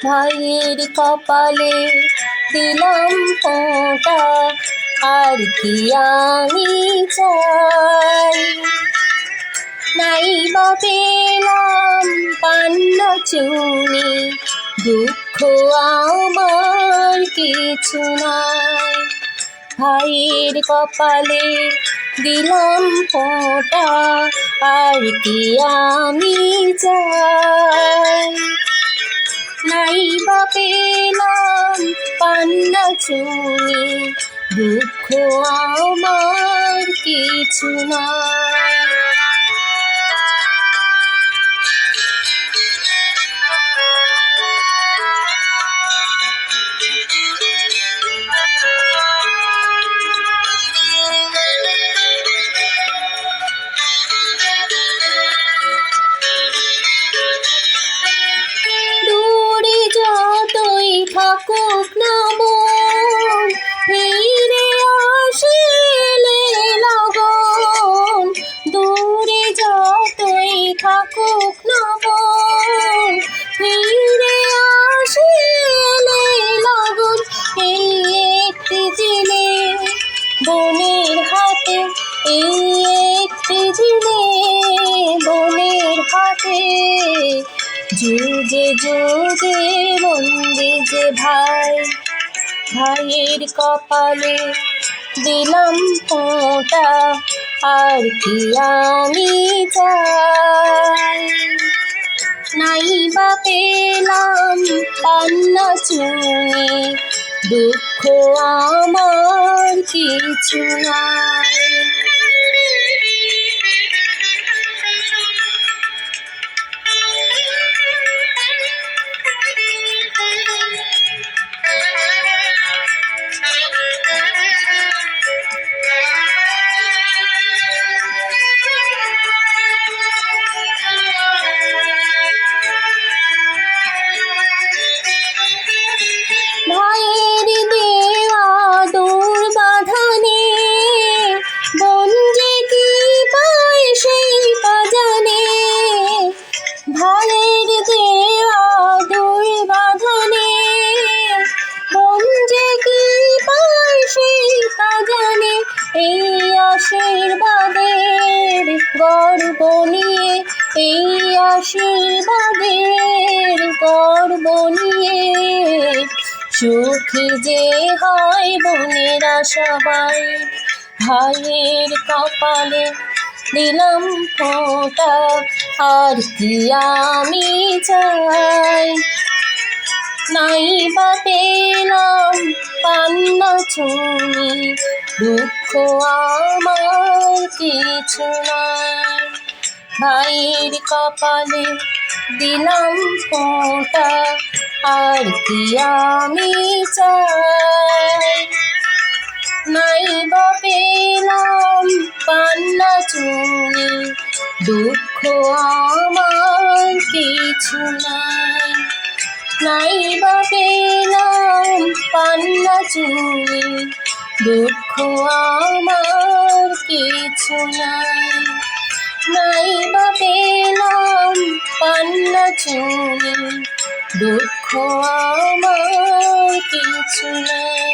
ভাইয়ের কপালে দিলাম ফোঁটা, আর কি আমি চাই। নাই বা পেলাম পান্ন চুনি, দুঃখ আমার কিছু নাই। ভাইয়ের কপালে দিলাম ফোঁটা, আর কি আমি চাই। নাই বা পেলাম পান্না চুনি, দুঃখ আমার কিছু নাই। থাকুক না মন, ফিরে আসিলে লগন। দূরে যতই থাকুক না মন, ফিরে আসিলে লগন। এই একটি দিনে বনের হাতে, এই একটি দিনে বনের হাতে, যুগে যুগে বন্দি যে ভাই। ভাইয়ের কপালে দিলাম ফোঁটা, আর কি আমি চাই। নাই বা পেলাম পান্না চুনি, দুঃখ আমার কিছু নাই। ভাইয়ের দেওয়া দূর বাঁধানে, বোন যে কি পায় সেই জানে। ভাইয়ের দেওয়া দূর বাঁধানে, বোন যে কি পায় সেই জানে। এই আশীর্বাদের গর্ব নিয়ে, এই আশীর্বাদের গর্ব নিয়ে, সুখী যে হয় বোনেরা সবাই। ভাইয়ের কপালে দিলাম ফোঁটা, আর কি আমি চাই। নাই বা পেলাম পান্না চুনি, দুঃখ আমার কিছু নাই। ভাইয়ের কপালে দিলাম ফোঁটা, আর কি আমি চাই। নাই বা পেলাম পান্না চুনি, দুঃখ আমার কিছু নাই। নাই বা পেলাম পান্না চুনি, দুঃখ আমার কিছু নাই। নাই বা পেলাম পান্না চুনি, দুঃখ আমার কিছু নাই।